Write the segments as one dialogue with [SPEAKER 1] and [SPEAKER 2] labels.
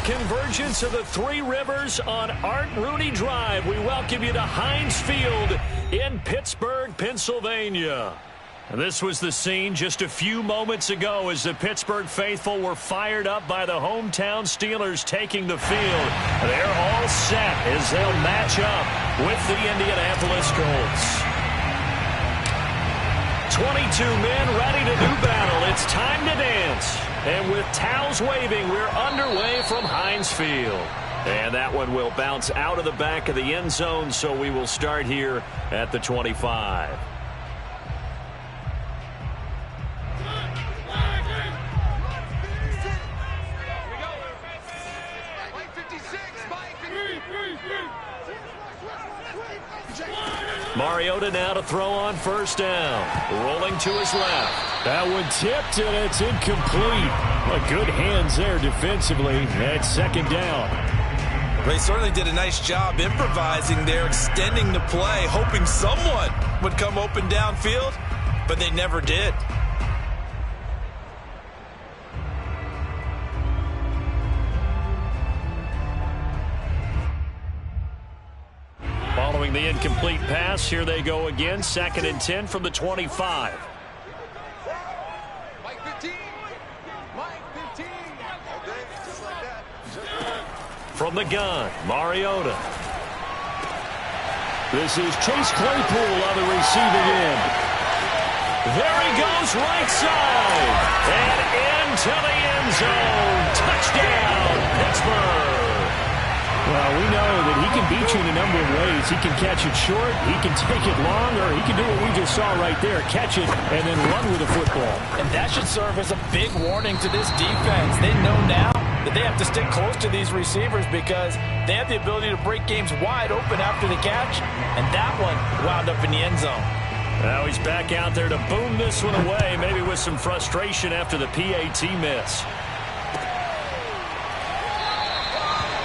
[SPEAKER 1] convergence of the Three Rivers on Art Rooney Drive. We welcome you to Heinz Field in Pittsburgh, Pennsylvania. This was the scene just a few moments ago as the Pittsburgh faithful were fired up by the hometown Steelers taking the field. They're all set as they'll match up with the Indianapolis Colts. 22 men ready to do battle. It's time to dance. And with towels waving, we're underway from Heinz Field. And that one will bounce out of the back of the end zone, so we will start here at the 25. Mariota now to throw on first down. Rolling to his left.
[SPEAKER 2] That one tipped, and it's incomplete. But good hands there defensively at second down.
[SPEAKER 3] They certainly did a nice job improvising there, extending the play, hoping someone would come open downfield, but they never did.
[SPEAKER 1] Following the incomplete pass, here they go again. 2nd and 10 from the 25.
[SPEAKER 4] Mike 15. Mike 15. Okay, just like that.
[SPEAKER 1] From the gun, Mariota.
[SPEAKER 2] This is Chase Claypool on the receiving end.
[SPEAKER 1] There he goes, right side. And into the end zone. Touchdown, Pittsburgh.
[SPEAKER 2] Well, we know that he can beat you in a number of ways. He can catch it short, he can take it long, or he can do what we just saw right there, catch it and then run with the football.
[SPEAKER 5] And that should serve as a big warning to this defense. They know now that they have to stick close to these receivers because they have the ability to break games wide open after the catch, and that one wound up in the end zone.
[SPEAKER 1] Now he's back out there to boom this one away, maybe with some frustration after the PAT miss.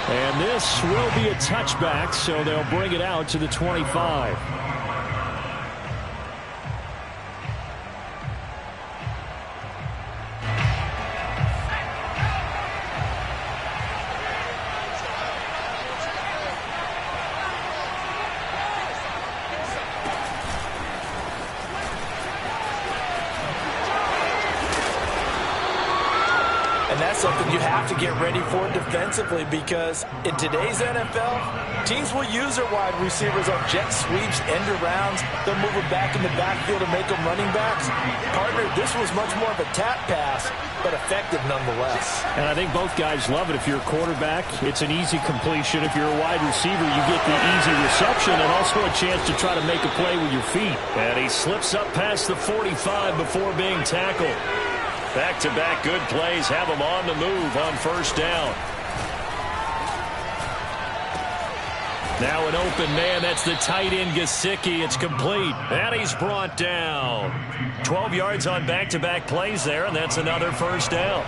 [SPEAKER 2] And this will be a touchback, so they'll bring it out to the 25.
[SPEAKER 5] Something you have to get ready for defensively because in today's NFL, teams will use their wide receivers on jet sweeps, end arounds. They'll move them back in the backfield and make them running backs. Partner, this was much more of a tap pass, but effective nonetheless.
[SPEAKER 2] And I think both guys love it. If you're a quarterback, it's an easy completion. If you're a wide receiver, you get the easy reception and also a chance to try to make a play with your feet.
[SPEAKER 1] And he slips up past the 45 before being tackled. Back-to-back good plays have him on the move on first down. Now an open man. That's the tight end, Gesicki. It's complete. And he's brought down. 12 yards on back-to-back plays there, and that's another first down.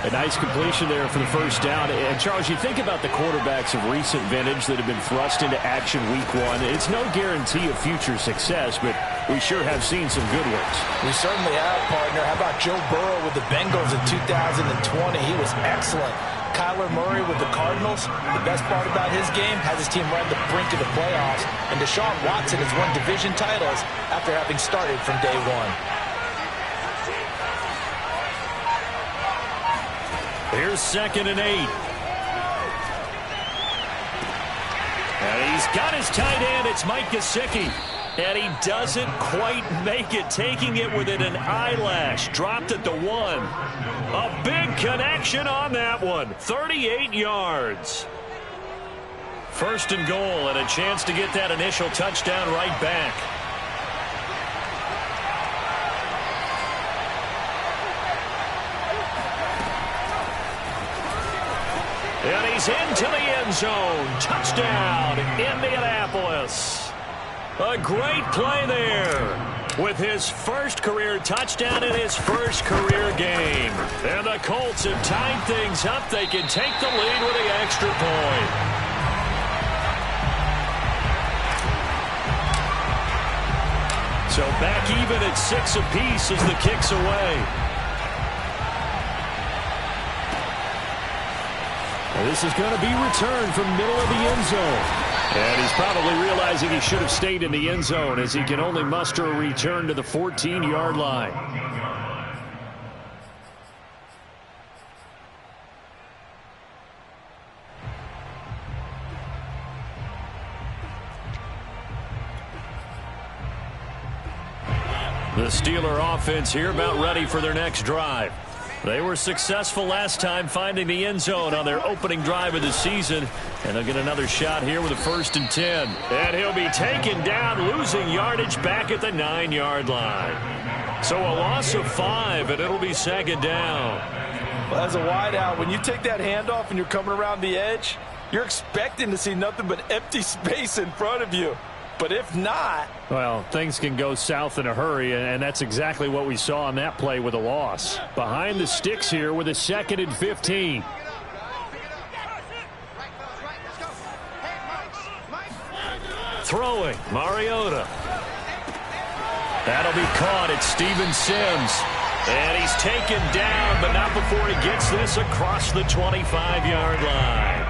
[SPEAKER 2] A nice completion there for the first down. And, Charles, you think about the quarterbacks of recent vintage that have been thrust into action week one. It's no guarantee of future success, but we sure have seen some good ones.
[SPEAKER 5] We certainly have, partner. How about Joe Burrow with the Bengals in 2020? He was excellent. Kyler Murray with the Cardinals. The best part about his game has his team right at the brink of the playoffs. And Deshaun Watson has won division titles after having started from day one.
[SPEAKER 1] Here's 2nd and 8. And he's got his tight end. It's Mike Gesicki. And he doesn't quite make it, taking it within an eyelash. Dropped at the 1. A big connection on that one. 38 yards. 1st and goal, and a chance to get that initial touchdown right back. And he's into the end zone. Touchdown, Indianapolis. A great play there with his first career touchdown in his first career game. And the Colts have tied things up. They can take the lead with the extra point. So back even at 6 apiece as the kick's away.
[SPEAKER 2] This is going to be returned from middle of the end zone. And he's probably realizing he should have stayed in the end zone as he can only muster a return to the 14-yard line. The Steeler offense here about ready for their next drive. They were successful last time finding the end zone on their opening drive of the season. And they'll get another shot here with a 1st and 10. And he'll be taken down, losing yardage back at the 9-yard line. So a loss of 5, and it'll be 2nd down.
[SPEAKER 5] Well, as a wideout, when you take that handoff and you're coming around the edge, you're expecting to see nothing but empty space in front of you. But if not,
[SPEAKER 2] well, things can go south in a hurry, and that's exactly what we saw on that play with a loss. Behind the sticks here with a 2nd and 15.
[SPEAKER 1] Throwing, Mariota. That'll be caught. It's Steven Sims. And he's taken down, but not before he gets this across the 25-yard line.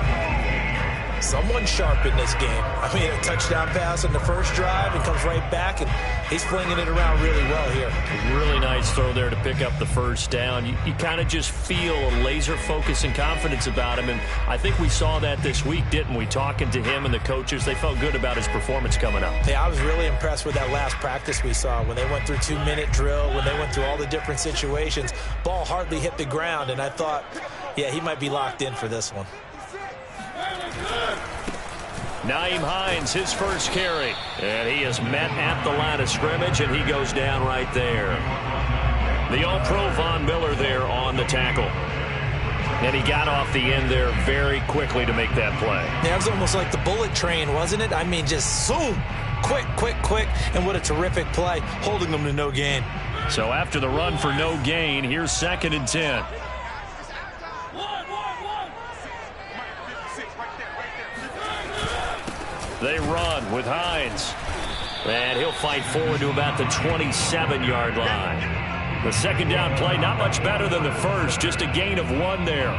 [SPEAKER 5] Someone sharp in this game. I mean, a touchdown pass on the first drive and comes right back, and he's flinging it around really well here.
[SPEAKER 1] Really nice throw there to pick up the first down. You kind of just feel a laser focus and confidence about him, and I think we saw that this week, didn't we? Talking to him and the coaches, they felt good about his performance coming up.
[SPEAKER 5] Yeah, I was really impressed with that last practice we saw when they went through 2-minute drill, when they went through all the different situations. Ball hardly hit the ground, and I thought, yeah, he might be locked in for this one.
[SPEAKER 1] Nyheim Hines, his first carry. And he is met at the line of scrimmage, and he goes down right there. The All-Pro Von Miller there on the tackle. And he got off the end there very quickly to make that play.
[SPEAKER 5] Yeah, it was almost like the bullet train, wasn't it? I mean, just zoom. Quick, quick, quick. And what a terrific play, holding them to no gain.
[SPEAKER 1] So after the run for no gain, here's 2nd and 10. They run with Hines. And he'll fight forward to about the 27-yard line. The 2nd down play, not much better than the first, just a gain of 1 there.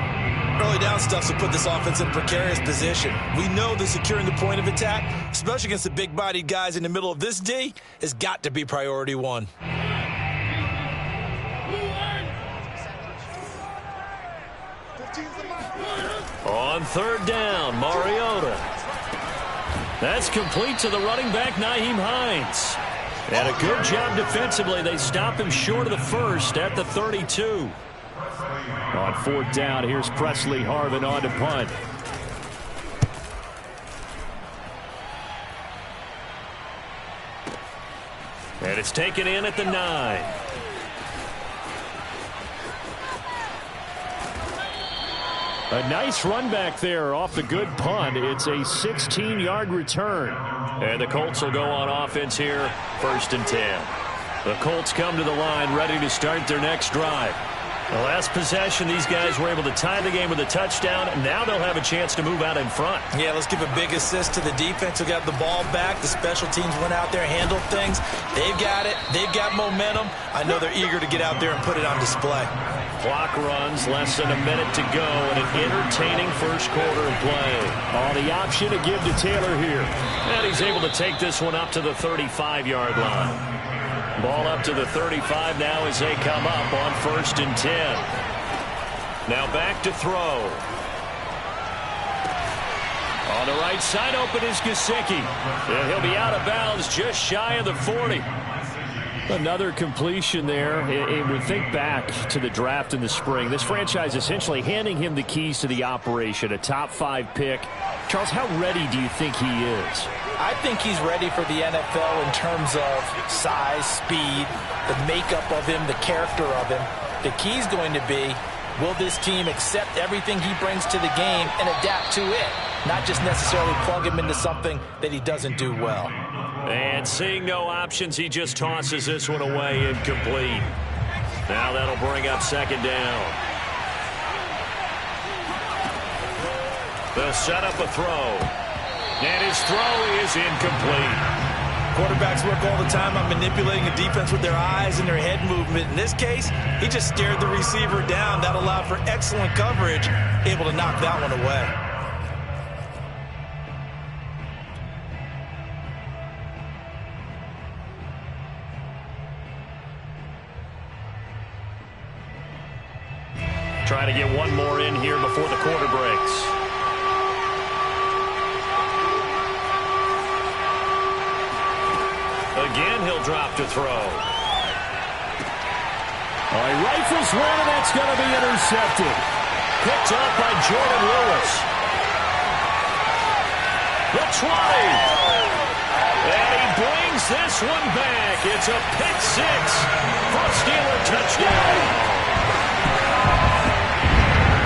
[SPEAKER 5] Early down stuff to put this offense in a precarious position. We know that securing the point of attack, especially against the big-bodied guys in the middle of this D, has got to be priority 1.
[SPEAKER 1] On 3rd down, Mariota. That's complete to the running back, Nyheim Hines. And a good job defensively. They stop him short of the first at the 32.
[SPEAKER 2] On 4th down, here's Presley Harvin on to punt.
[SPEAKER 1] And it's taken in at the 9.
[SPEAKER 2] A nice run back there off the good punt. It's a 16-yard return.
[SPEAKER 1] And the Colts will go on offense here, 1st and 10. The Colts come to the line ready to start their next drive. The last possession, these guys were able to tie the game with a touchdown. Now they'll have a chance to move out in front.
[SPEAKER 5] Yeah, let's give a big assist to the defense who got the ball back. The special teams went out there, handled things. They've got it. They've got momentum. I know they're eager to get out there and put it on display.
[SPEAKER 1] Clock runs, less than a minute to go, and an entertaining first quarter of play.
[SPEAKER 2] Oh, the option to give to Taylor here.
[SPEAKER 1] And he's able to take this one up to the 35-yard line. Ball up to the 35 now as they come up on 1st and 10. Now back to throw. On the right side open is Gesicki. And he'll be out of bounds just shy of the 40.
[SPEAKER 2] Another completion there. And we think back to the draft in the spring. This franchise essentially handing him the keys to the operation, a top 5 pick. Charles, how ready do you think he is?
[SPEAKER 5] I think he's ready for the NFL in terms of size, speed, the makeup of him, the character of him. The key's going to be, will this team accept everything he brings to the game and adapt to it, not just necessarily plug him into something that he doesn't do well.
[SPEAKER 1] And seeing no options, he just tosses this one away, incomplete. Now that'll bring up 2nd down. They'll set up a throw. And his throw is incomplete.
[SPEAKER 5] Quarterbacks work all the time on manipulating a defense with their eyes and their head movement. In this case, he just stared the receiver down. That allowed for excellent coverage, able to knock that one away.
[SPEAKER 1] Trying to get one more in here before the quarter breaks. Again, he'll drop to throw.
[SPEAKER 2] He rifles one, and that's going to be intercepted.
[SPEAKER 1] Picked up by Jordan Lewis. The 20. And he brings this one back. It's a pick six for a Steeler touchdown.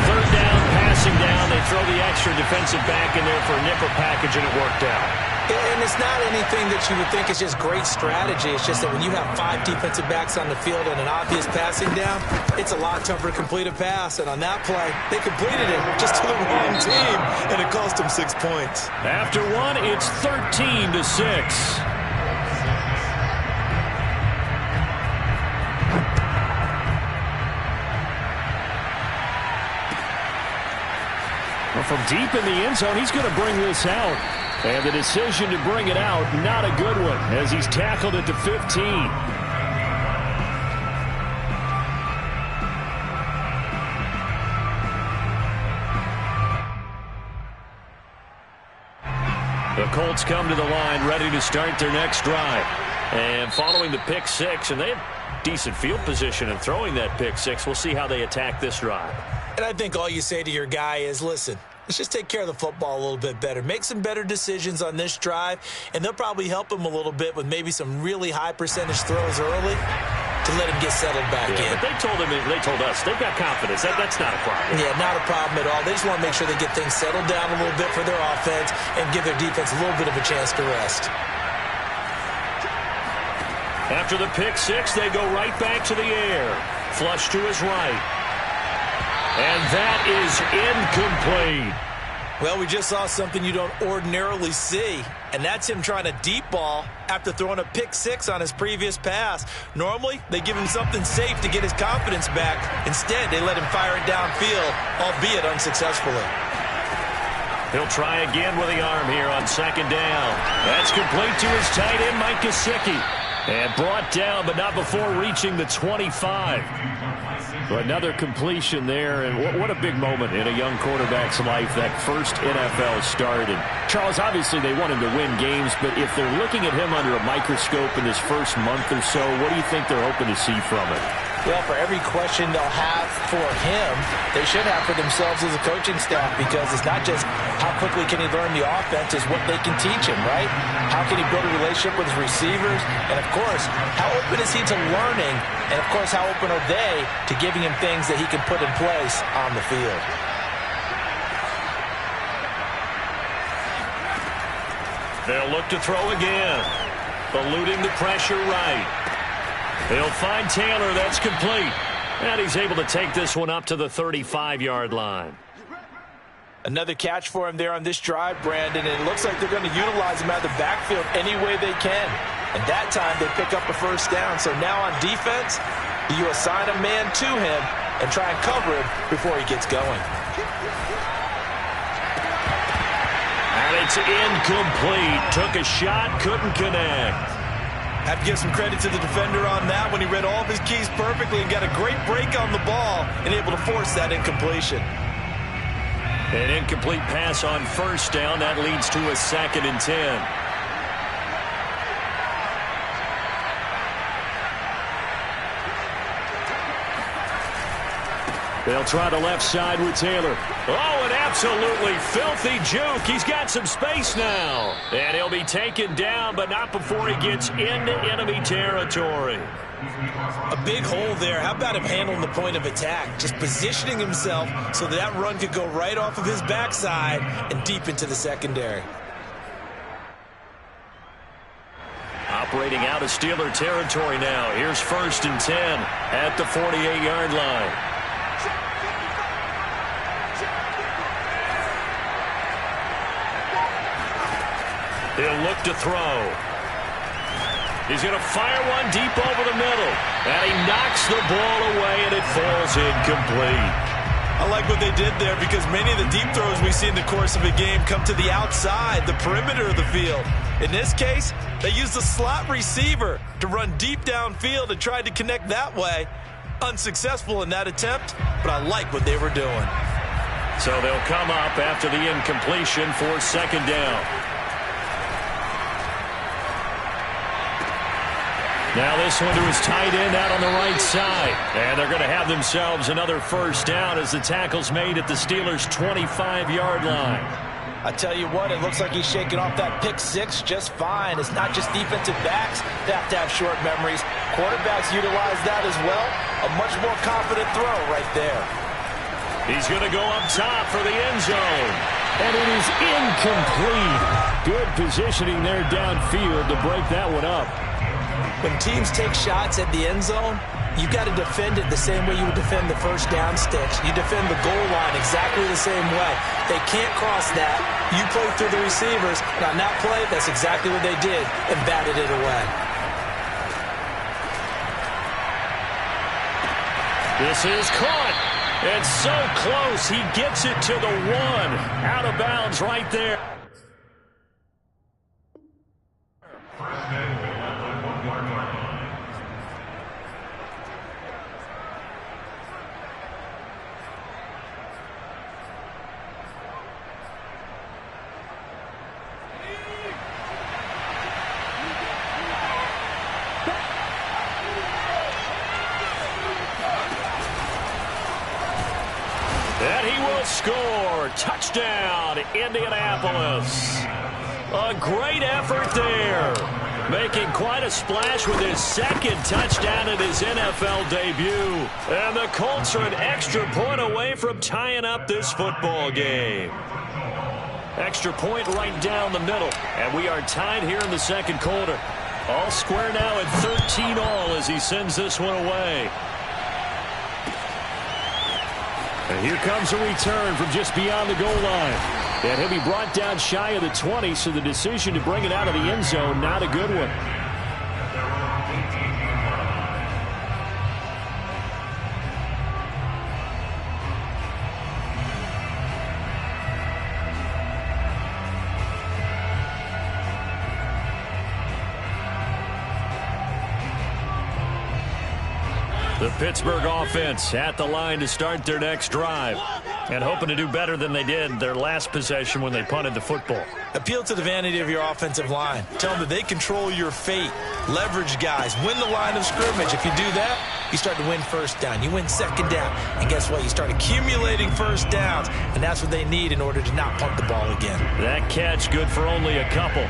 [SPEAKER 1] Third down, passing down. They throw the extra defensive back in there for a nickel package, and it worked out.
[SPEAKER 5] And it's not anything that you would think is just great strategy. It's just that when you have 5 defensive backs on the field and an obvious passing down, it's a lot tougher to complete a pass. And on that play, they completed it just to the wrong team, and it cost them 6 points.
[SPEAKER 1] After one, it's 13-6.
[SPEAKER 2] From deep in the end zone, he's going to bring this out. And the decision to bring it out, not a good one, as he's tackled at the 15.
[SPEAKER 1] The Colts come to the line, ready to start their next drive. And following the pick six, and they have decent field position in throwing that pick six. We'll see how they attack this drive.
[SPEAKER 5] And I think all you say to your guy is, listen, let's just take care of the football a little bit better. Make some better decisions on this drive, and they'll probably help him a little bit with maybe some really high percentage throws early to let him get settled back in.
[SPEAKER 1] But they told us, they've got confidence. That's not a problem.
[SPEAKER 5] Yeah, not a problem at all. They just want to make sure they get things settled down a little bit for their offense and give their defense a little bit of a chance to rest.
[SPEAKER 1] After the pick six, they go right back to the air. Flush to his right. And that is incomplete.
[SPEAKER 5] Well, we just saw something you don't ordinarily see, and that's him trying to deep ball after throwing a pick six on his previous pass. Normally, they give him something safe to get his confidence back. Instead, they let him fire it downfield, albeit unsuccessfully.
[SPEAKER 1] He'll try again with the arm here on second down. That's complete to his tight end, Mike Gesicki. And brought down, but not before reaching the 25.
[SPEAKER 2] Another completion there, and what a big moment in a young quarterback's life, that first NFL start. And Charles, obviously they want him to win games, but if they're looking at him under a microscope in this first month or so, what do you think they're hoping to see from him?
[SPEAKER 5] Well, for every question they'll have for him, they should have for themselves as a coaching staff, because it's not just how quickly can he learn the offense, it's what they can teach him, right? How can he build a relationship with his receivers? And, of course, how open is he to learning? And, of course, how open are they to giving him things that he can put in place on the field?
[SPEAKER 1] They'll look to throw again. Eluding the pressure right. He'll find Taylor. That's complete. And he's able to take this one up to the 35-yard line.
[SPEAKER 5] Another catch for him there on this drive, Brandon, and it looks like they're going to utilize him out of the backfield any way they can. And that time they pick up a first down. So now on defense, you assign a man to him and try and cover him before he gets going.
[SPEAKER 1] And it's incomplete. Took a shot, couldn't connect.
[SPEAKER 3] Have to give some credit to the defender on that when he read all of his keys perfectly and got a great break on the ball and able to force that incompletion.
[SPEAKER 1] An incomplete pass on first down. That leads to a 2nd and 10. They'll try the left side with Taylor. Oh, an absolutely filthy juke. He's got some space now. And he'll be taken down, but not before he gets into enemy territory.
[SPEAKER 5] A big hole there. How about him handling the point of attack? Just positioning himself so that run could go right off of his backside and deep into the secondary.
[SPEAKER 1] Operating out of Steeler territory now. Here's 1st and 10 at the 48-yard line. He'll look to throw. He's going to fire one deep over the middle. And he knocks the ball away, and it falls incomplete.
[SPEAKER 3] I like what they did there because many of the deep throws we see in the course of a game come to the outside, the perimeter of the field. In this case, they used the slot receiver to run deep downfield and tried to connect that way. Unsuccessful in that attempt, but I like what they were doing.
[SPEAKER 1] So they'll come up after the incompletion for second down. Now this one to his tight end out on the right side. And they're going to have themselves another first down as the tackle's made at the Steelers' 25-yard line.
[SPEAKER 5] I tell you what, it looks like he's shaking off that pick six just fine. It's not just defensive backs that have to have short memories. Quarterbacks utilize that as well. A much more confident throw right there.
[SPEAKER 1] He's going to go up top for the end zone.
[SPEAKER 2] And it is incomplete. Good positioning there downfield to break that one up.
[SPEAKER 5] When teams take shots at the end zone, you've got to defend it the same way you would defend the first down sticks. You defend the goal line exactly the same way. They can't cross that. You play through the receivers. And on that play, that's exactly what they did and batted it away.
[SPEAKER 1] This is caught. It's so close. He gets it to the one. Out of bounds right there. And he will score. Touchdown, Indianapolis. A great effort there. Making quite a splash with his second touchdown in his NFL debut. And the Colts are an extra point away from tying up this football game. Extra point right down the middle. And we are tied here in the second quarter. All square now at 13 all as he sends this one away. And here comes a return from just beyond the goal line. And he'll be brought down shy of the 20, so the decision to bring it out of the end zone, not a good one. The Pittsburgh offense at the line to start their next drive and hoping to do better than they did their last possession when they punted the football.
[SPEAKER 3] Appeal to the vanity of your offensive line. Tell them that they control your fate. Leverage guys. Win the line of scrimmage. If you do that, you start to win first down. You win second down. And guess what? You start accumulating first downs. And that's what they need in order to not punt the ball again.
[SPEAKER 1] That catch good for only a couple.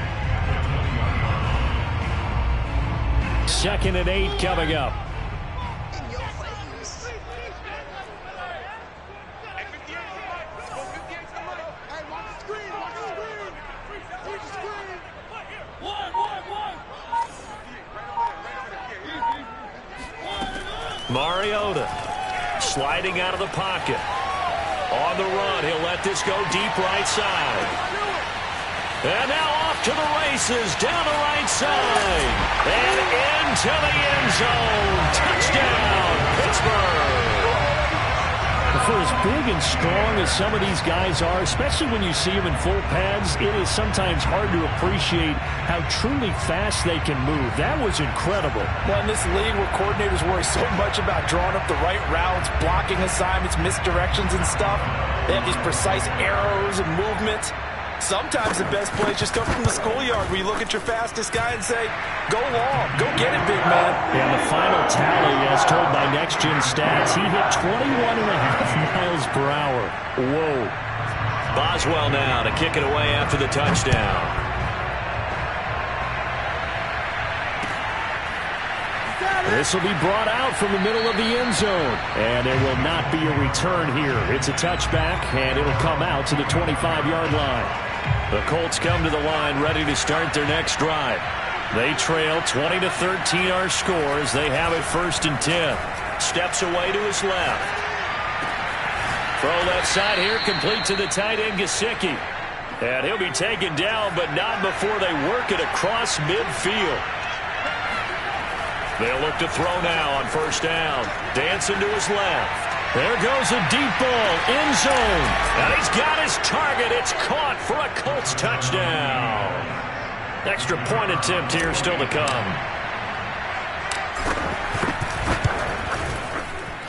[SPEAKER 1] 2nd and 8 coming up. Mariota sliding out of the pocket. On the run, he'll let this go deep right side. And now off to the races, down the right side. And into the end zone. Touchdown, Pittsburgh.
[SPEAKER 2] For as big and strong as some of these guys are, especially when you see them in full pads, it is sometimes hard to appreciate how truly fast they can move. That was incredible.
[SPEAKER 5] Well, in this league where coordinators worry so much about drawing up the right routes, blocking assignments, misdirections and stuff, they have these precise arrows and movements. Sometimes the best plays just come from the schoolyard where you look at your fastest guy and say, go long, go get it, big man.
[SPEAKER 2] And the final tally, as told by Next Gen Stats, he hit 21.5 miles per hour. Whoa.
[SPEAKER 1] Boswell now to kick it away after the touchdown.
[SPEAKER 2] This will be brought out from the middle of the end zone. And there will not be a return here. It's a touchback, and it'll come out to the 25-yard line.
[SPEAKER 1] The Colts come to the line ready to start their next drive. They trail 20-13 our scores. They have it 1st and 10. Steps away to his left. Throw left side here, complete to the tight end, Gesicki. And he'll be taken down, but not before they work it across midfield. They'll look to throw now on first down. Dancing to his left. There goes a deep ball, end zone. And he's got his target. It's caught for a Colts touchdown. Extra point attempt here still to come.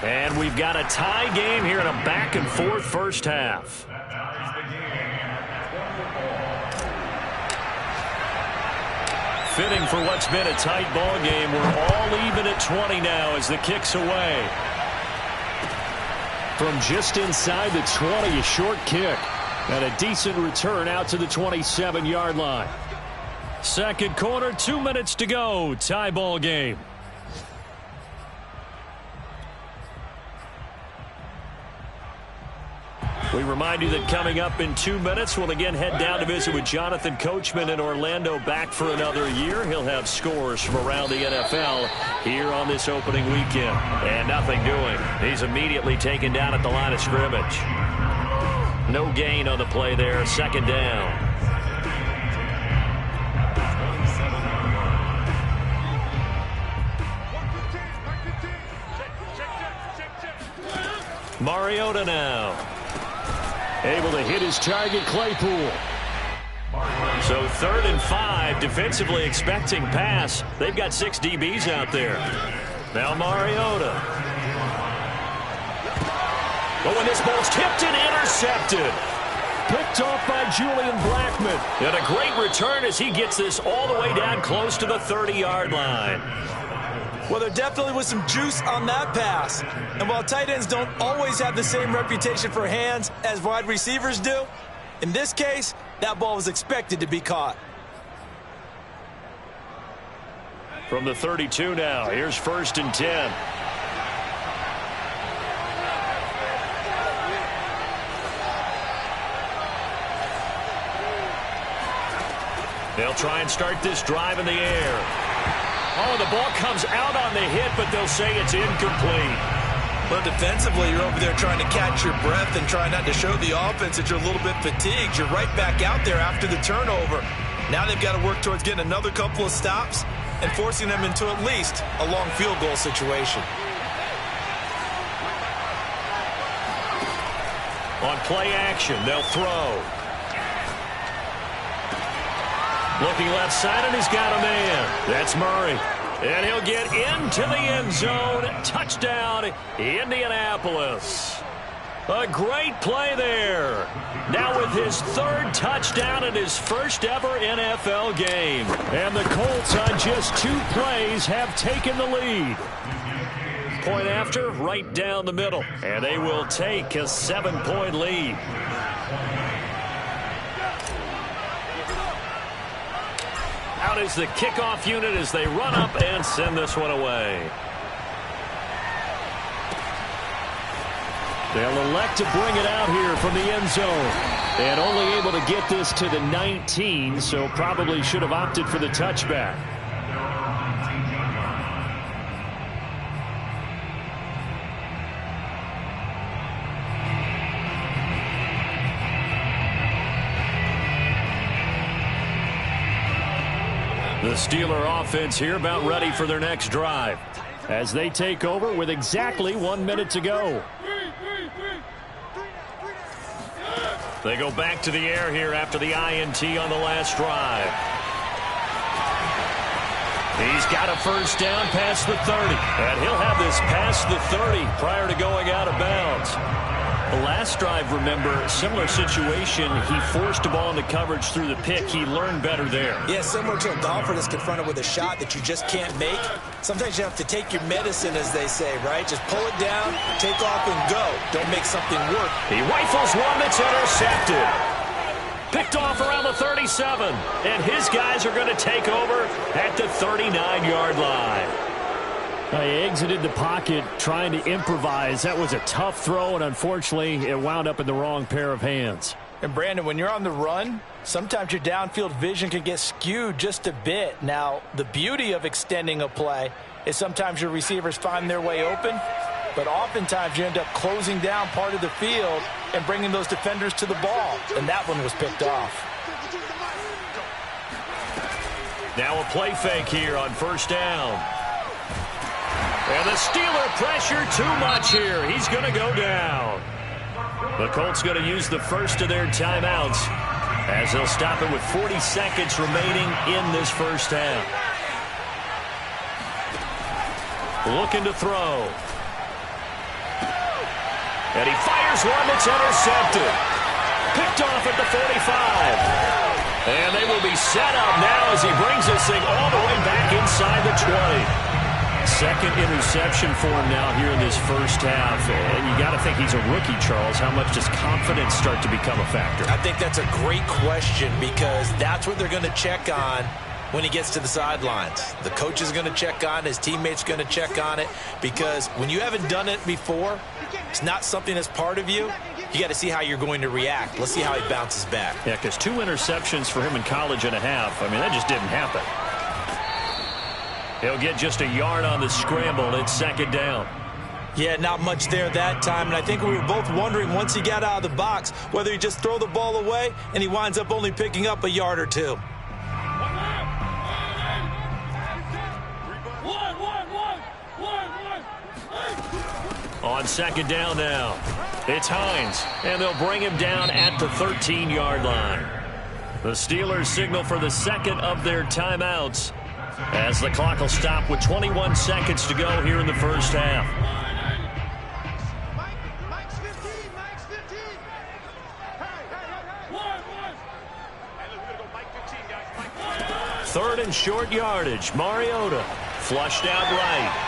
[SPEAKER 1] And we've got a tie game here in a back-and-forth first half. Fitting for what's been a tight ball game. We're all even at 20 now as the kick's away. From just inside the 20, a short kick. And a decent return out to the 27-yard line. Second quarter, 2 minutes to go. Tie ball game. We remind you that coming up in 2 minutes, we'll again head down to visit with Jonathan Coachman in Orlando, back for another year. He'll have scores from around the NFL here on this opening weekend. And nothing doing. He's immediately taken down at the line of scrimmage. No gain on the play there. Second down. Mariota now. Able to hit his target, Claypool. So 3rd and 5, defensively expecting pass. They've got 6 DBs out there. Now Mariota. But when this ball's tipped and intercepted. Picked off by Julian Blackmon. And a great return as he gets this all the way down close to the 30-yard line.
[SPEAKER 5] Well, there definitely was some juice on that pass. And while tight ends don't always have the same reputation for hands as wide receivers do, in this case, that ball was expected to be caught.
[SPEAKER 1] From the 32 now, here's 1st and 10. They'll try and start this drive in the air. Oh, the ball comes out on the hit, but they'll say it's incomplete.
[SPEAKER 3] Well, defensively, you're over there trying to catch your breath and try not to show the offense that you're a little bit fatigued. You're right back out there after the turnover. Now they've got to work towards getting another couple of stops and forcing them into at least a long field goal situation.
[SPEAKER 1] On play action, they'll throw. Looking left side, and he's got a man. That's Murray. And he'll get into the end zone. Touchdown, Indianapolis. A great play there. Now with his 3rd touchdown in his first ever NFL game. And the Colts on just 2 plays have taken the lead. Point after, right down the middle. And they will take a 7-point lead. Out is the kickoff unit as they run up and send this one away. They'll elect to bring it out here from the end zone. And only able to get this to the 19, so probably should have opted for the touchback. The Steeler offense here about ready for their next drive as they take over with exactly 1 minute to go. They go back to the air here after the INT on the last drive. He's got a first down past the 30, and he'll have this past the 30 prior to going out of bounds. The last drive, remember, similar situation. He forced the ball into coverage through the pick. He learned better there.
[SPEAKER 5] Yeah, similar to a golfer that's confronted with a shot that you just can't make. Sometimes you have to take your medicine, as they say, right? Just pull it down, take off, and go. Don't make something work.
[SPEAKER 1] He rifles one that's intercepted. Picked off around the 37. And his guys are going to take over at the 39-yard line.
[SPEAKER 2] He exited the pocket trying to improvise. That was a tough throw, and unfortunately, it wound up in the wrong pair of hands.
[SPEAKER 5] And, Brandon, when you're on the run, sometimes your downfield vision can get skewed just a bit. Now, the beauty of extending a play is sometimes your receivers find their way open, but oftentimes you end up closing down part of the field and bringing those defenders to the ball, and that one was picked off.
[SPEAKER 1] Now a play fake here on first down. And the Steeler pressure too much here. He's going to go down. The Colts going to use the first of their timeouts as they'll stop it with 40 seconds remaining in this first half. Looking to throw. And he fires one that's intercepted. Picked off at the 45. And they will be set up now as he brings this thing all the way back inside the 20. Second interception for him now here in this first half. And you got to think he's a rookie, Charles. How much does confidence start to become a factor?
[SPEAKER 5] I think that's a great question because that's what they're going to check on when he gets to the sidelines. The coach is going to check on it. His teammates going to check on it because when you haven't done it before, it's not something that's part of you. You got to see how you're going to react. Let's see how he bounces back.
[SPEAKER 1] Yeah, because 2 interceptions for him in college and a half. I mean, that just didn't happen. He'll get just a yard on the scramble. It's second down.
[SPEAKER 5] Yeah, not much there that time. And I think we were both wondering once he got out of the box whether he just throw the ball away and he winds up only picking up a yard or two.
[SPEAKER 1] On second down now, it's Hines, and they'll bring him down at the 13-yard line. The Steelers signal for the second of their timeouts as the clock will stop with 21 seconds to go here in the first half.
[SPEAKER 4] Mike's 15. Mike's 15. Hey.
[SPEAKER 1] Third and short yardage. Mariota flushed out right.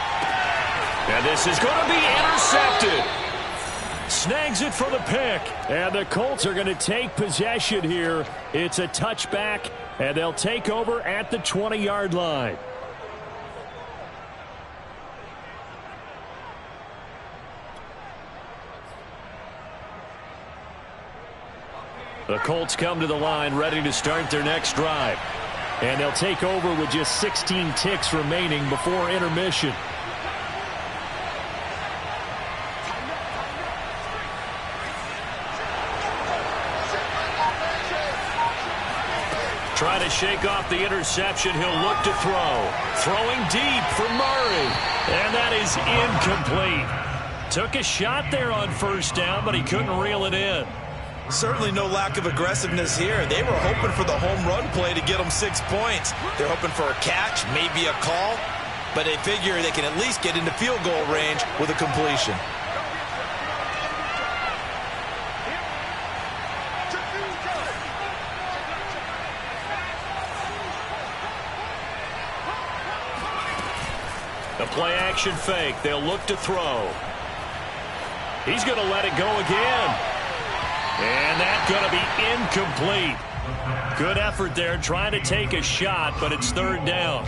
[SPEAKER 1] And this is going to be intercepted. Snags it for the pick.
[SPEAKER 2] And the Colts are going to take possession here. It's a touchback, and they'll take over at the 20-yard line.
[SPEAKER 1] The Colts come to the line ready to start their next drive.
[SPEAKER 2] And they'll take over with just 16 ticks remaining before intermission.
[SPEAKER 1] Trying to shake off the interception. He'll look to throw. Throwing deep for Murray. And that is incomplete. Took a shot there on first down, but he couldn't reel it in.
[SPEAKER 3] Certainly no lack of aggressiveness here. They were hoping for the home run play to get them 6 points. They're hoping for a catch, maybe a call, but they figure they can at least get into field goal range with a completion.
[SPEAKER 1] The play action fake. They'll look to throw. He's going to let it go again. And that's going to be incomplete. Good effort there trying to take a shot, but it's third down.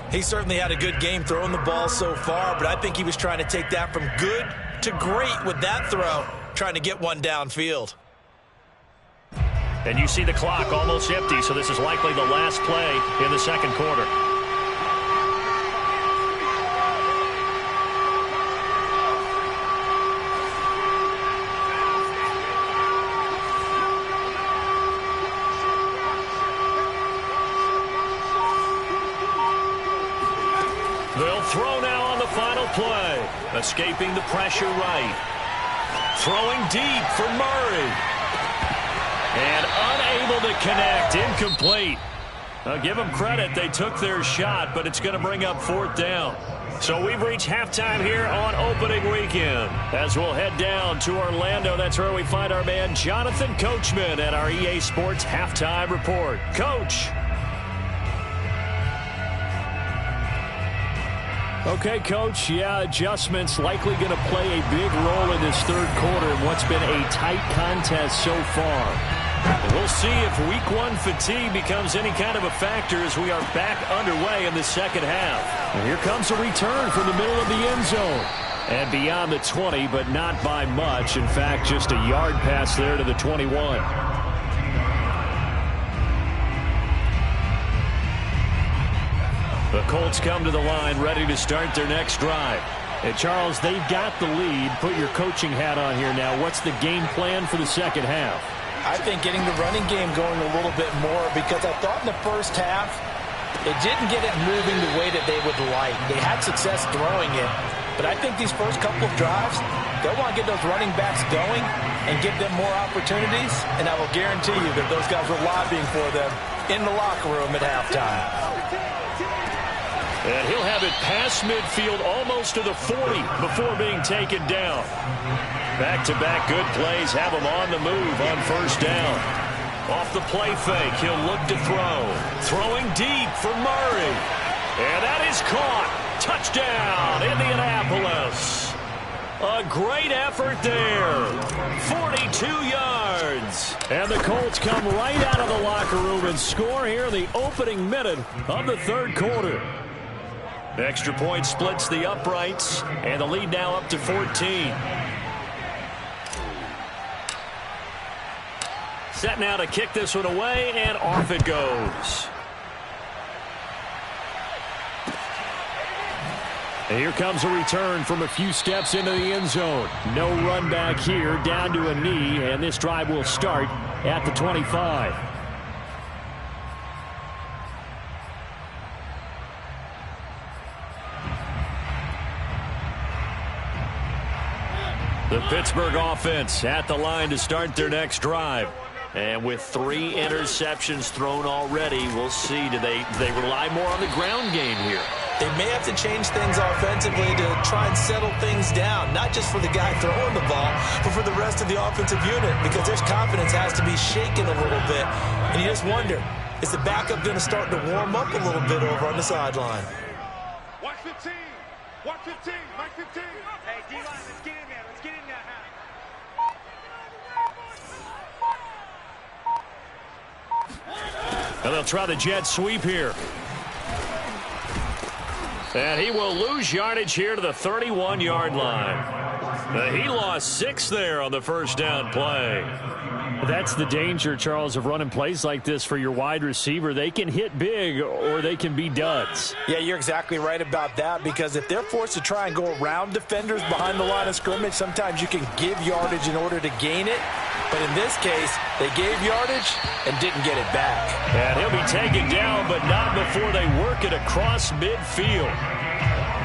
[SPEAKER 5] He certainly had a good game throwing the ball so far, but I think he was trying to take that from good to great with that throw, trying to get one downfield.
[SPEAKER 1] And you see the clock almost empty, so this is likely the last play in the second quarter. They'll throw now on the final play. Escaping the pressure right. Throwing deep for Murray. And unable to connect. Incomplete. Give them credit. They took their shot, but it's going to bring up fourth down. So we've reached halftime here on opening weekend. As we'll head down to Orlando, that's where we find our man Jonathan Coachman at our EA Sports Halftime Report. Coach.
[SPEAKER 2] Okay, Coach, yeah, adjustments likely going to play a big role in this third quarter in what's been a tight contest so far.
[SPEAKER 1] We'll see if week one fatigue becomes any kind of a factor as we are back underway in the second half.
[SPEAKER 2] And here comes a return from the middle of the end zone. And beyond the 20, but not by much. In fact, just a yard pass there to the 21.
[SPEAKER 1] The Colts come to the line ready to start their next drive.
[SPEAKER 2] And Charles, they've got the lead. Put your coaching hat on here now. What's the game plan for the second half?
[SPEAKER 5] I think getting the running game going a little bit more because I thought in the first half it didn't get it moving the way that they would like. They had success throwing it, But I think these first couple of drives, they'll want to get those running backs going and give them more opportunities. And I will guarantee you that those guys were lobbying for them in the locker room at halftime.
[SPEAKER 1] And he'll have it past midfield almost to the 40 before being taken down. Back-to-back good plays have him on the move on first down. Off the play fake, he'll look to throw. Throwing deep for Murray. And that is caught. Touchdown, Indianapolis. A great effort there. 42 yards. And the Colts come right out of the locker room and score here in the opening minute of the third quarter. The extra point splits the uprights, and the lead now up to 14. Set now to kick this one away, and off it goes. And here comes a return from a few steps into the end zone. No run back here, down to a knee, and this drive will start at the 25. The Pittsburgh offense at the line to start their next drive. And with 3 interceptions thrown already, we'll see. Do they rely more on the ground game here?
[SPEAKER 5] They may have to change things offensively to try and settle things down, not just for the guy throwing the ball, but for the rest of the offensive unit, because their confidence has to be shaken a little bit. And you just wonder, is the backup going to start to warm up a little bit over on the sideline?
[SPEAKER 4] Watch 15. Watch 15. Mike 15. Hey, D-line, let's get in there. Let's get in there now.
[SPEAKER 1] And they'll try the jet sweep here. And he will lose yardage here to the 31-yard line. He lost 6 there on the first down play. That's the danger, Charles, of running plays like this for your wide receiver. They can hit big or they can be duds.
[SPEAKER 5] Yeah, you're exactly right about that, because if they're forced to try and go around defenders behind the line of scrimmage, sometimes you can give yardage in order to gain it. But in this case, they gave yardage and didn't get it back.
[SPEAKER 1] And he'll be taken down, but not before they work it across midfield.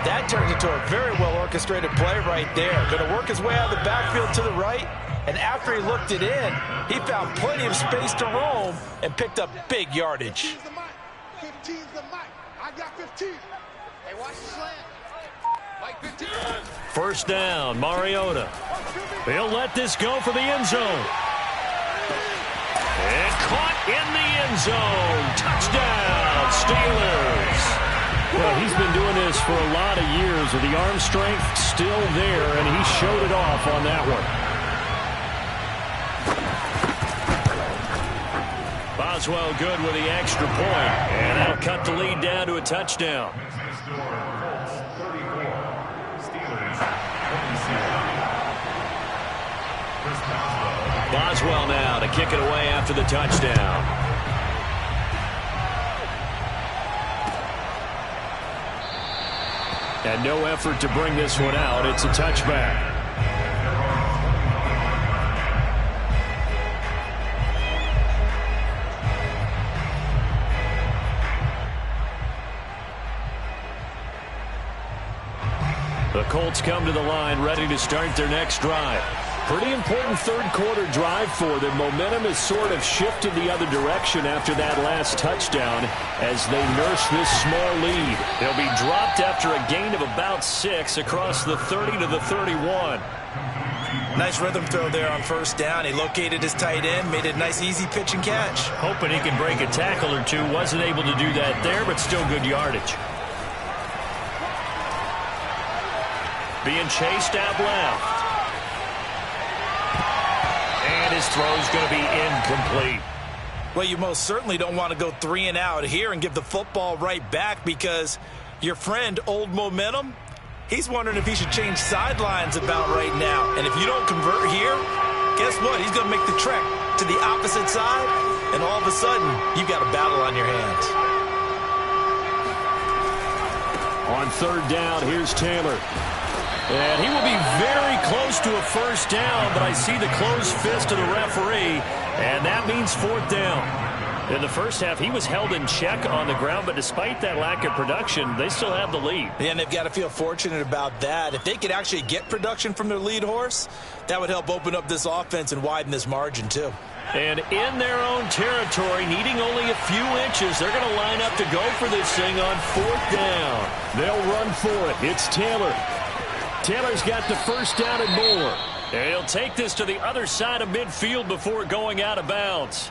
[SPEAKER 5] That turns into a very well-orchestrated play right there. Going to work his way out of the backfield to the right, and after he looked it in, he found plenty of space to roam and picked up big yardage.
[SPEAKER 4] 15's the mic. I got 15. Hey, watch the slant. Mike 15.
[SPEAKER 1] First down, Mariota. He'll let this go for the end zone. And caught in the end zone. Touchdown, Steelers.
[SPEAKER 2] Well, he's been doing this for a lot of years with the arm strength still there, and he showed it off on that one.
[SPEAKER 1] Boswell good with the extra point, and that'll cut the lead down to a touchdown. Boswell now to kick it away after the touchdown. And no effort to bring this one out. It's a touchback. The Colts come to the line ready to start their next drive. Pretty important third quarter drive for them. Momentum has sort of shifted the other direction after that last touchdown as they nurse this small lead. They'll be dropped after a gain of about 6 across the 30 to the 31.
[SPEAKER 5] Nice rhythm throw there on first down. He located his tight end, made a nice easy pitch and catch.
[SPEAKER 1] Hoping he can break a tackle or two. Wasn't able to do that there, but still good yardage. Being chased out left. And his throw's going to be incomplete.
[SPEAKER 5] Well, you most certainly don't want to go 3 and out here and give the football right back, because your friend, Old Momentum, he's wondering if he should change sidelines about right now. And if you don't convert here, guess what? He's going to make the trek to the opposite side, and all of a sudden, you've got a battle on your hands.
[SPEAKER 1] On third down, here's Taylor. And he will be very close to a first down, but I see the closed fist of the referee, and that means fourth down. In the first half, he was held in check on the ground, but despite that lack of production, they still have the lead.
[SPEAKER 5] And they've got to feel fortunate about that. If they could actually get production from their lead horse, that would help open up this offense and widen this margin too.
[SPEAKER 1] And in their own territory, needing only a few inches, they're going to line up to go for this thing on fourth down.
[SPEAKER 2] They'll run for it. It's Taylor. Taylor's got the first down and more.
[SPEAKER 1] And he'll take this to the other side of midfield before going out of bounds.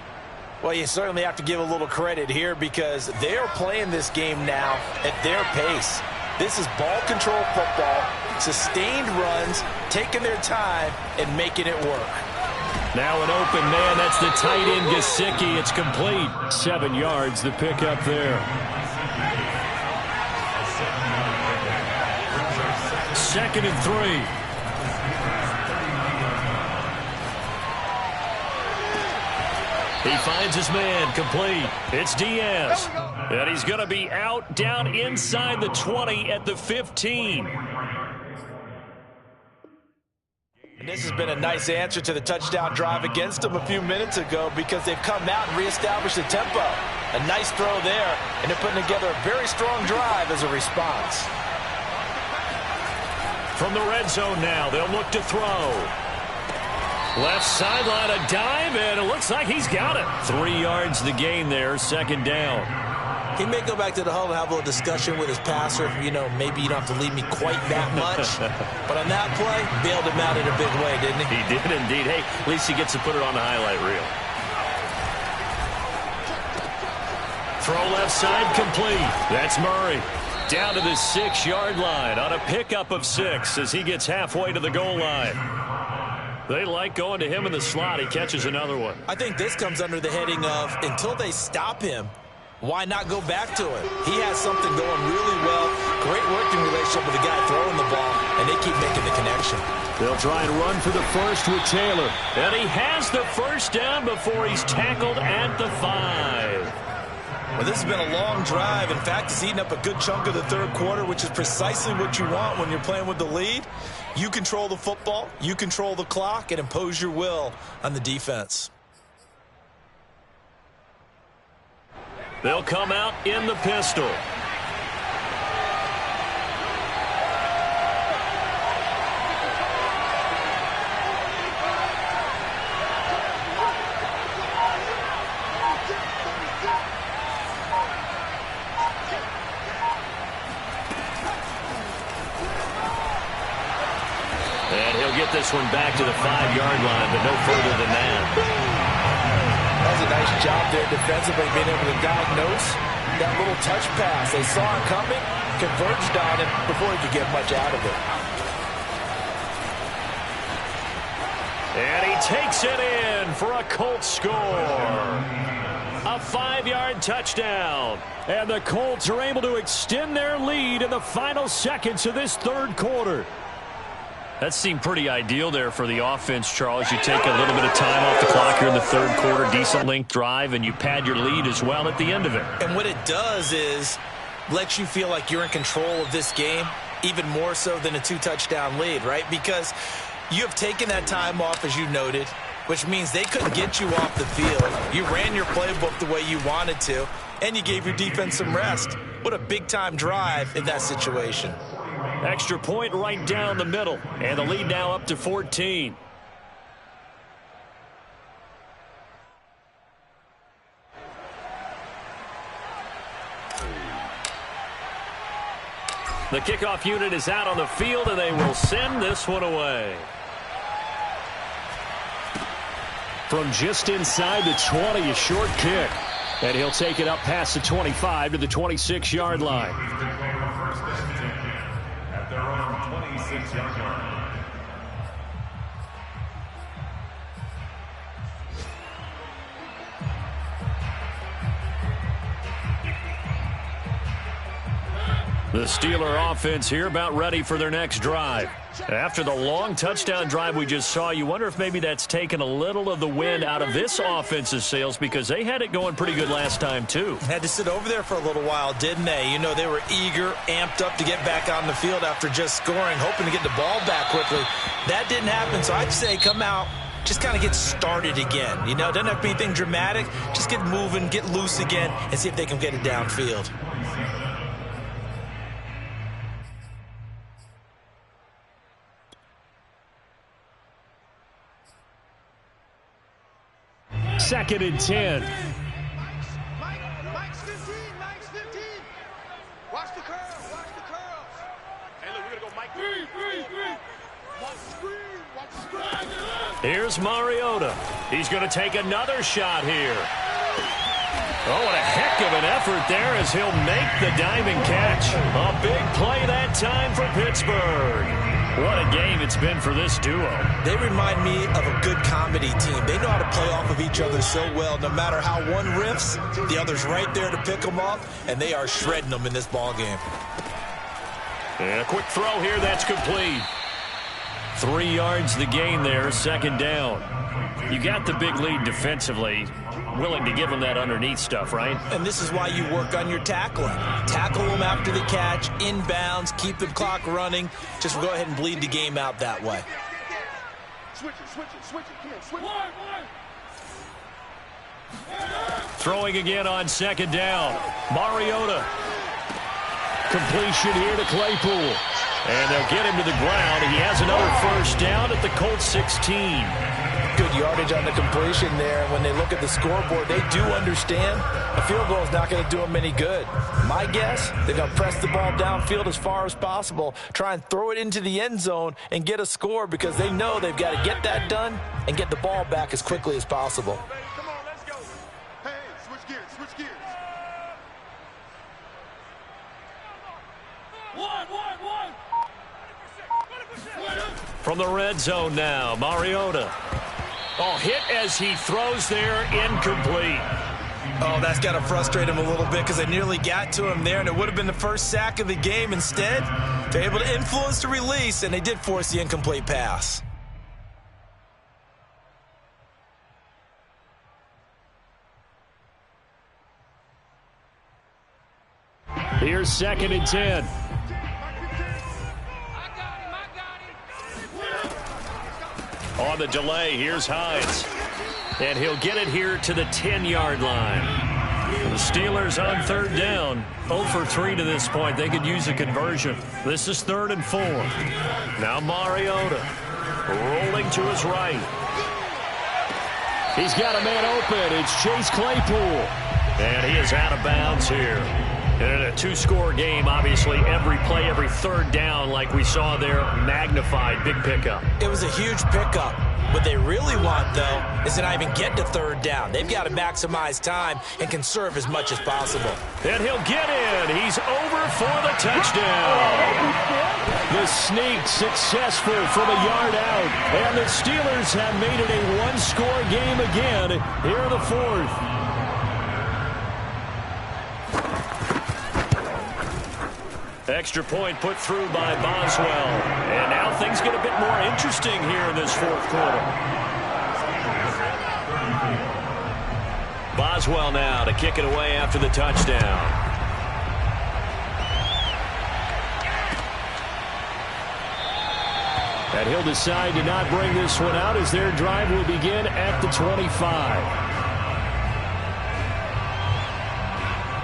[SPEAKER 5] Well, you certainly have to give a little credit here because they are playing this game now at their pace. This is ball control football, sustained runs, taking their time, and making it work.
[SPEAKER 1] Now an open man, that's the tight end, Gesicki. It's complete.
[SPEAKER 2] 7 yards, the pickup there.
[SPEAKER 1] Second and 3. He finds his man, complete. It's Diaz. And he's going to be out down inside the 20 at the 15.
[SPEAKER 5] And this has been a nice answer to the touchdown drive against them a few minutes ago because they've come out and reestablished the tempo. A nice throw there, and they're putting together a very strong drive as a response.
[SPEAKER 1] From the red zone now, they'll look to throw. Left sideline, a dive, and it looks like he's got it. 3 yards the gain there, second down.
[SPEAKER 5] He may go back to the huddle and have a little discussion with his passer. You know, maybe you don't have to leave me quite that much. But on that play, bailed him out in a big way, didn't he?
[SPEAKER 1] He did indeed. Hey, at least he gets to put it on the highlight reel. Throw left side, complete. That's Murray. Down to the 6-yard line on a pickup of 6 as he gets halfway to the goal line. They like going to him in the slot. He catches another one.
[SPEAKER 5] I think this comes under the heading of until they stop him, why not go back to it? He has something going really well. Great working relationship with the guy throwing the ball, and they keep making the connection.
[SPEAKER 2] They'll try and run for the first with Taylor.
[SPEAKER 1] And he has the first down before he's tackled at the 5.
[SPEAKER 5] Well, this has been a long drive. In fact, it's eaten up a good chunk of the third quarter, which is precisely what you want when you're playing with the lead. You control the football, you control the clock, and impose your will on the defense.
[SPEAKER 1] They'll come out in the pistol. And he'll get this one back to the 5-yard line, but no further than that.
[SPEAKER 5] That was a nice job there defensively, being able to diagnose that little touch pass. They saw it coming, converged on it before he could get much out of it.
[SPEAKER 1] And he takes it in for a Colts score. A 5-yard touchdown.
[SPEAKER 2] And the Colts are able to extend their lead in the final seconds of this third quarter.
[SPEAKER 1] That seemed pretty ideal there for the offense, Charles. You take a little bit of time off the clock here in the third quarter, decent length drive, and you pad your lead as well at the end of it.
[SPEAKER 5] And what it does is lets you feel like you're in control of this game, even more so than a 2-touchdown lead, right? Because you have taken that time off, as you noted, which means they couldn't get you off the field. You ran your playbook the way you wanted to, and you gave your defense some rest. What a big-time drive in that situation.
[SPEAKER 1] Extra point right down the middle, and the lead now up to 14. The kickoff unit is out on the field, and they will send this one away.
[SPEAKER 2] From just inside the 20, a short kick. And he'll take it up past the 25 to the 26-yard line.
[SPEAKER 1] The Steeler offense here about ready for their next drive. After the long touchdown drive we just saw, you wonder if maybe that's taken a little of the wind out of this offense's sails, because they had it going pretty good last time too.
[SPEAKER 5] Had to sit over there for a little while, didn't they? You know, they were eager, amped up to get back on the field after just scoring, hoping to get the ball back quickly. That didn't happen, so I'd say come out, just kind of get started again. You know, it doesn't have to be anything dramatic. Just get moving, get loose again, and see if they can get it downfield.
[SPEAKER 1] Second and 10.
[SPEAKER 4] Mike's 15. Mike's 15. Watch the curls. Watch the curls. Hey, look, we're going to go Mike. Three. Watch the screen. Watch the screen.
[SPEAKER 1] Here's Mariota. He's going to take another shot here. Oh, what a heck of an effort there as he'll make the diamond catch. A big play that time for Pittsburgh. What a game it's been for this duo.
[SPEAKER 5] They remind me of a good comedy team. They know how to play off of each other so well. No matter how one riffs, the other's right there to pick them up, and they are shredding them in this ball game.
[SPEAKER 1] And a quick throw here, that's complete. 3 yards the gain there, second down. You got the big lead defensively. Willing to give them that underneath stuff, right?
[SPEAKER 5] And this is why you work on your tackling. Tackle them after the catch, inbounds, keep the clock running. Just go ahead and bleed the game out that way.
[SPEAKER 4] Switch it. Come on, switch it.
[SPEAKER 1] Throwing again on second down. Mariota. Completion here to Claypool. And they'll get him to the ground. He has another first down at the Colts 16.
[SPEAKER 5] Good yardage on the completion there. When they look at the scoreboard, they do understand a field goal is not going to do them any good. My guess, they're going to press the ball downfield as far as possible, try and throw it into the end zone and get a score, because they know they've got to get that done and get the ball back as quickly as possible.
[SPEAKER 4] Come on, let's go. Hey, switch gears.
[SPEAKER 1] From the red zone now, Mariota. Oh, hit as he throws there, incomplete.
[SPEAKER 5] Oh, that's got to frustrate him a little bit, because they nearly got to him there, and it would have been the first sack of the game. Instead, they're able to influence the release, and they did force the incomplete pass.
[SPEAKER 1] Here's second and 10. On the delay, here's Hines. And he'll get it here to the 10-yard line. The Steelers on third down. 0 for 3 to this point. They could use a conversion. This is 3rd and 4. Now Mariota rolling to his right. He's got a man open. It's Chase Claypool. And he is out of bounds here. And in a 2-score game, obviously, every play, every third down, like we saw there, magnified. Big pickup.
[SPEAKER 5] It was a huge pickup. What they really want, though, is to not even get to third down. They've got to maximize time and conserve as much as possible.
[SPEAKER 1] And he'll get in. He's over for the touchdown. The sneak successful from a yard out. And the Steelers have made it a 1-score game again here in the 4th. Extra point put through by Boswell. And now things get a bit more interesting here in this 4th quarter. Boswell now to kick it away after the touchdown. And he'll decide to not bring this one out as their drive will begin at the 25.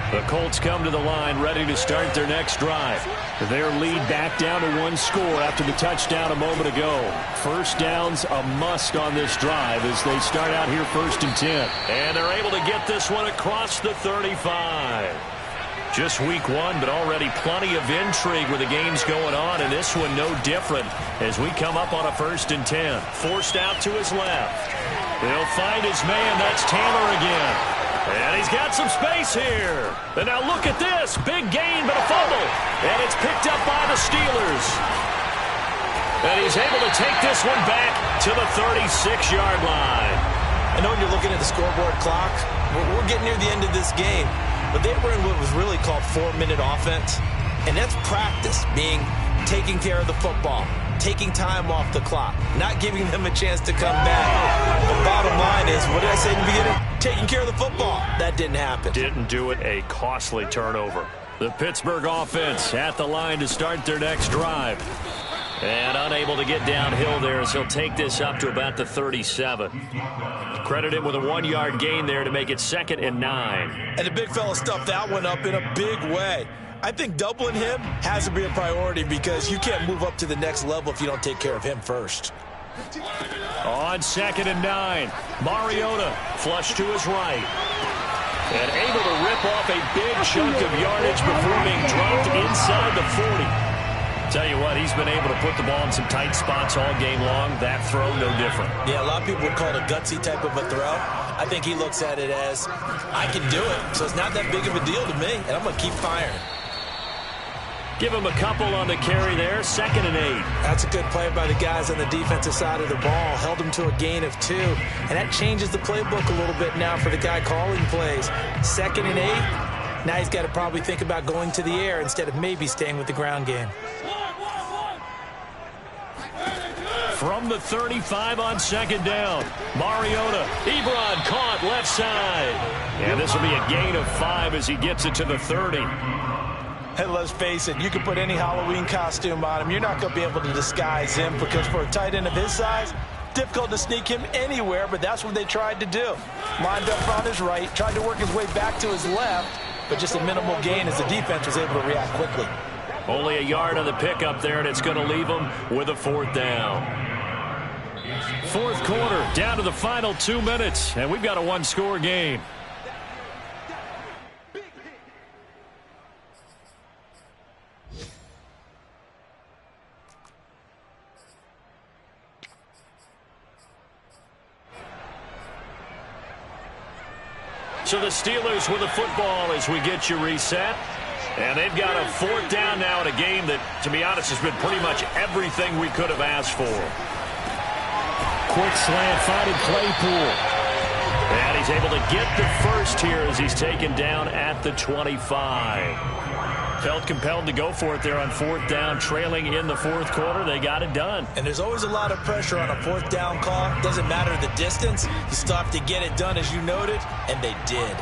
[SPEAKER 1] The Colts come to the line ready to start their next drive. Their lead back down to 1 score after the touchdown a moment ago. First down's a must on this drive as they start out here 1st and 10. And they're able to get this one across the 35. Just week 1, but already plenty of intrigue with the games going on, and this one no different as we come up on a 1st and 10. Forced out to his left. He'll find his man. That's Taylor again. And he's got some space here. And now look at this. Big gain, but a fumble. And it's picked up by the Steelers. And he's able to take this one back to the 36-yard line.
[SPEAKER 5] I know when you're looking at the scoreboard clock, we're getting near the end of this game. But they were in what was really called 4-minute offense. And that's practice, taking care of the football. taking time off the clock, not giving them a chance to come back. The bottom line is, what did I say in the beginning? Taking care of the football. That didn't happen.
[SPEAKER 1] Didn't do it. A costly turnover. The Pittsburgh offense at the line to start their next drive. And unable to get downhill there as he'll take this up to about the 37. Credit him with a 1-yard gain there to make it 2nd and 9.
[SPEAKER 5] And the big fella stuffed that one up in a big way. I think doubling him has to be a priority because you can't move up to the next level if you don't take care of him first.
[SPEAKER 1] On 2nd and 9, Mariota flushed to his right. And able to rip off a big chunk of yardage before being dropped inside the 40. Tell you what, he's been able to put the ball in some tight spots all game long. That throw, no different.
[SPEAKER 5] Yeah, a lot of people would call it a gutsy type of a throw. I think he looks at it as, I can do it, so it's not that big of a deal to me, and I'm going to keep firing.
[SPEAKER 1] Give him a couple on the carry there, 2nd and 8.
[SPEAKER 5] That's a good play by the guys on the defensive side of the ball. Held him to a gain of 2, and that changes the playbook a little bit now for the guy calling plays. 2nd and 8, now he's got to probably think about going to the air instead of maybe staying with the ground game.
[SPEAKER 1] From the 35 on 2nd down, Mariota, Ebron caught left side. And this will be a gain of 5 as he gets it to the 30.
[SPEAKER 5] Hey, let's face it, you can put any Halloween costume on him. You're not going to be able to disguise him because for a tight end of his size, difficult to sneak him anywhere, but that's what they tried to do. Lined up on his right, tried to work his way back to his left, but just a minimal gain as the defense was able to react quickly.
[SPEAKER 1] Only a yard on the pickup there, and it's going to leave him with a 4th down. 4th quarter, down to the final 2 minutes, and we've got a 1-score game. So the Steelers with the football as we get you reset. And they've got a 4th down now in a game that, to be honest, has been pretty much everything we could have asked for.
[SPEAKER 2] Quick slant, finding Claypool.
[SPEAKER 1] And he's able to get the first here as he's taken down at the 25. Felt compelled to go for it there on 4th down, trailing in the 4th quarter. They got it done.
[SPEAKER 5] And there's always a lot of pressure on a 4th down call. Doesn't matter the distance. You still have to get it done, as you noted, and they did.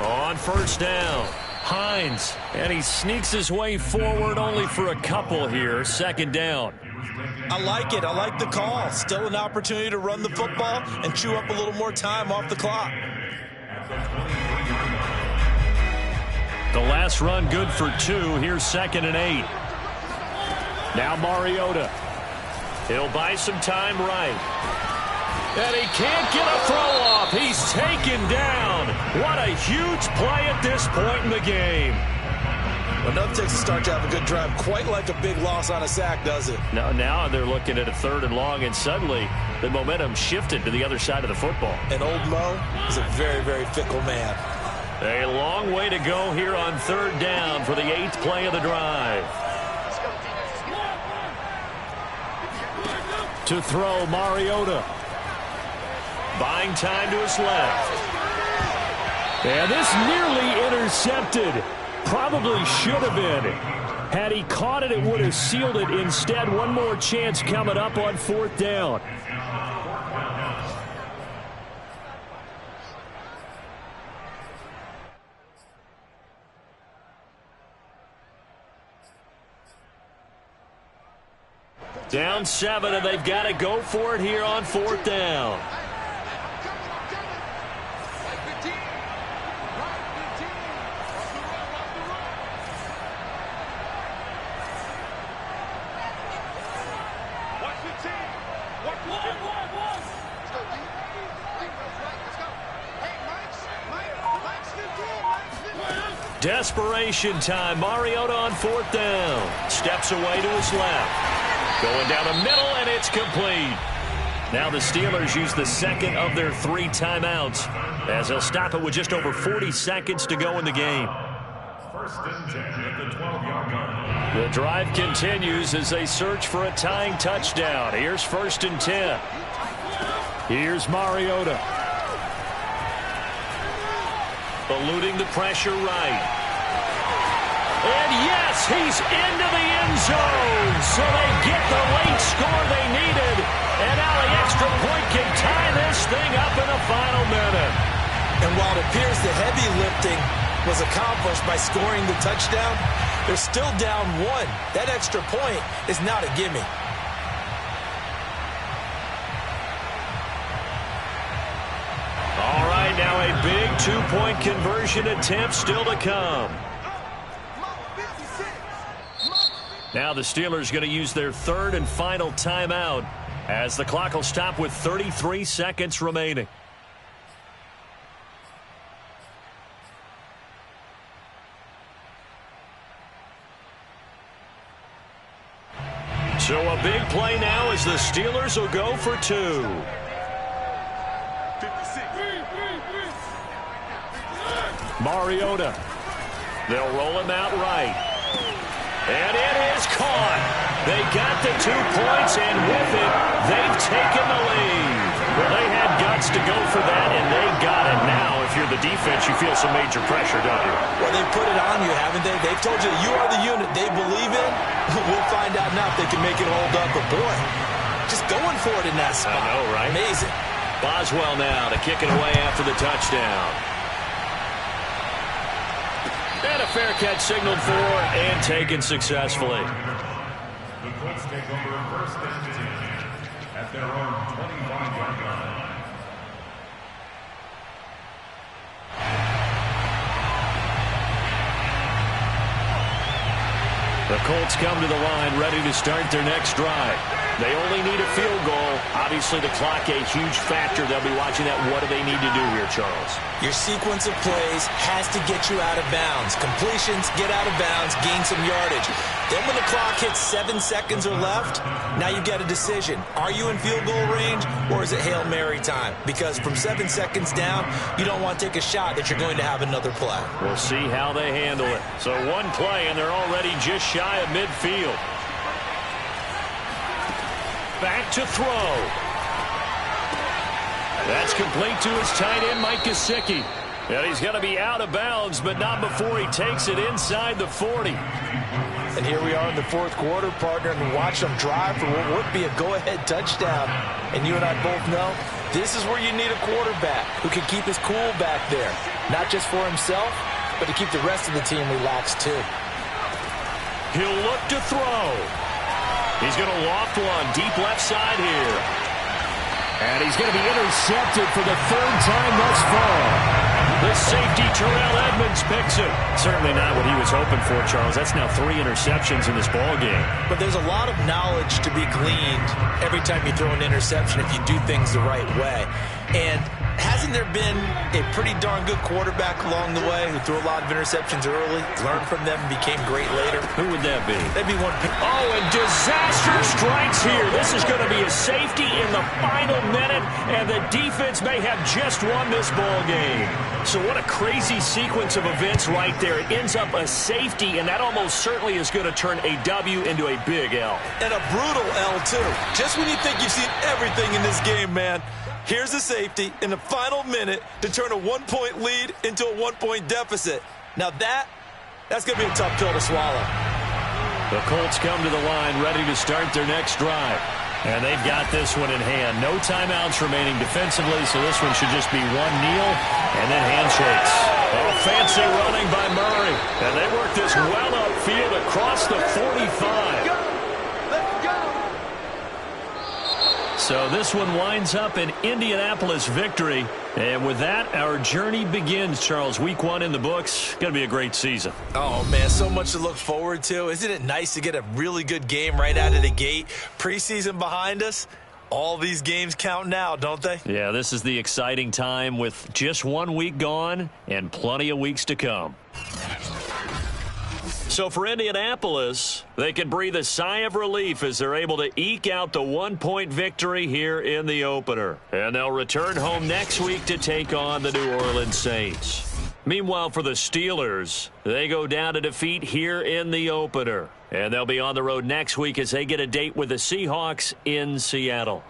[SPEAKER 1] On 1st down, Hines, and he sneaks his way forward only for a couple here. 2nd down.
[SPEAKER 5] I like it. I like the call. Still an opportunity to run the football and chew up a little more time off the clock.
[SPEAKER 1] The last run good for 2. Here's 2nd and 8. Now Mariota. He'll buy some time right. And he can't get a throw off. He's taken down. What a huge play at this point in the game.
[SPEAKER 5] Well, nothing takes a start to have a good drive quite like a big loss on a sack, does it?
[SPEAKER 1] Now they're looking at a 3rd and long, and suddenly the momentum shifted to the other side of the football.
[SPEAKER 5] And old Mo is a very, very fickle man.
[SPEAKER 1] A long way to go here on 3rd down for the 8th play of the drive. To throw, Mariota. Buying time to his left. And this nearly intercepted. Probably should have been. Had he caught it, it would have sealed it. Instead, one more chance coming up on 4th down. Down 7, and they've got to go for it here on 4th down. Desperation time. Mariota on 4th down. Steps away to his left. Going down the middle, and it's complete. Now the Steelers use the 2nd of their 3 timeouts as they'll stop it with just over 40 seconds to go in the game.
[SPEAKER 6] First and 10 at the 12-yard line.
[SPEAKER 1] The drive continues as they search for a tying touchdown. Here's first and 10. Here's Mariota. Eluding the pressure right. And yes, he's into the end zone. So they get the late score they needed. And now the extra point can tie this thing up in the final minute.
[SPEAKER 5] And while it appears the heavy lifting was accomplished by scoring the touchdown, they're still down one. That extra point is not a gimme.
[SPEAKER 1] All right, now a big two-point conversion attempt still to come. Now the Steelers going to use their third and final timeout as the clock will stop with 33 seconds remaining. So a big play now as the Steelers will go for two. Mariota. They'll roll him out right. And it is caught. They got the 2 points, and with it, they've taken the lead. Well, they had guts to go for that, and they got it. Now, if you're the defense, you feel some major pressure, don't you?
[SPEAKER 5] Well, they put it on you, haven't they? They've told you you are the unit they believe in. We'll find out now if they can make it hold up. But, boy, just going for it in that spot.
[SPEAKER 1] I know, right?
[SPEAKER 5] Amazing.
[SPEAKER 1] Boswell now to kick it away after the touchdown. And a fair catch signaled for and taken successfully.
[SPEAKER 6] The Colts take over first and 10 at their own 25-yard line.
[SPEAKER 1] The Colts come to the line ready to start their next drive. They only need a field goal. Obviously, the clock a huge factor. They'll be watching that. What do they need to do here, Charles?
[SPEAKER 5] Your sequence of plays has to get you out of bounds. Completions, get out of bounds, gain some yardage. Then when the clock hits 7 seconds or left, now you get a decision. Are you in field goal range or is it Hail Mary time? Because from 7 seconds down, you don't want to take a shot that you're going to have another play.
[SPEAKER 1] We'll see how they handle it. So one play, and they're already just shy of midfield. Back to throw. That's complete to his tight end, Mike Gesicki. And he's going to be out of bounds, but not before he takes it inside the 40.
[SPEAKER 5] And here we are in the fourth quarter, partner, and watch them drive for what would be a go-ahead touchdown. And you and I both know this is where you need a quarterback who can keep his cool back there. Not just for himself, but to keep the rest of the team relaxed too.
[SPEAKER 1] He'll look to throw. He's going to loft one deep left side here. And he's going to be intercepted for the third time thus far. The safety, Terrell Edmonds, picks it. Certainly not what he was hoping for, Charles. That's now 3 interceptions in this ball game.
[SPEAKER 5] But there's a lot of knowledge to be gleaned every time you throw an interception if you do things the right way. And hasn't there been a pretty darn good quarterback along the way who threw a lot of interceptions early, learned from them, and became great later?
[SPEAKER 1] Who would that be?
[SPEAKER 5] That'd be one.
[SPEAKER 1] Oh, and disaster strikes here. This is going to be a safety in the final minute, and the defense may have just won this ball game. So what a crazy sequence of events right there. It ends up a safety, and that almost certainly is going to turn a W into a big L.
[SPEAKER 5] And a brutal L, too. Just when you think you've seen everything in this game, man, here's a safety in the final minute to turn a 1-point lead into a 1-point deficit. Now that's going to be a tough pill to swallow.
[SPEAKER 1] The Colts come to the line ready to start their next drive. And they've got this one in hand. No timeouts remaining defensively, so this one should just be one kneel and then handshakes. Oh, fancy running by Murray. And they work this well upfield across the 45. So this one winds up an Indianapolis victory. And with that, our journey begins, Charles. Week 1 in the books. Going to be a great season.
[SPEAKER 5] Oh, man, so much to look forward to. Isn't it nice to get a really good game right out of the gate? Preseason behind us. All these games count now, don't they?
[SPEAKER 1] Yeah, this is the exciting time with just 1 week gone and plenty of weeks to come. So for Indianapolis, they can breathe a sigh of relief as they're able to eke out the 1-point victory here in the opener. And they'll return home next week to take on the New Orleans Saints. Meanwhile, for the Steelers, they go down to defeat here in the opener. And they'll be on the road next week as they get a date with the Seahawks in Seattle.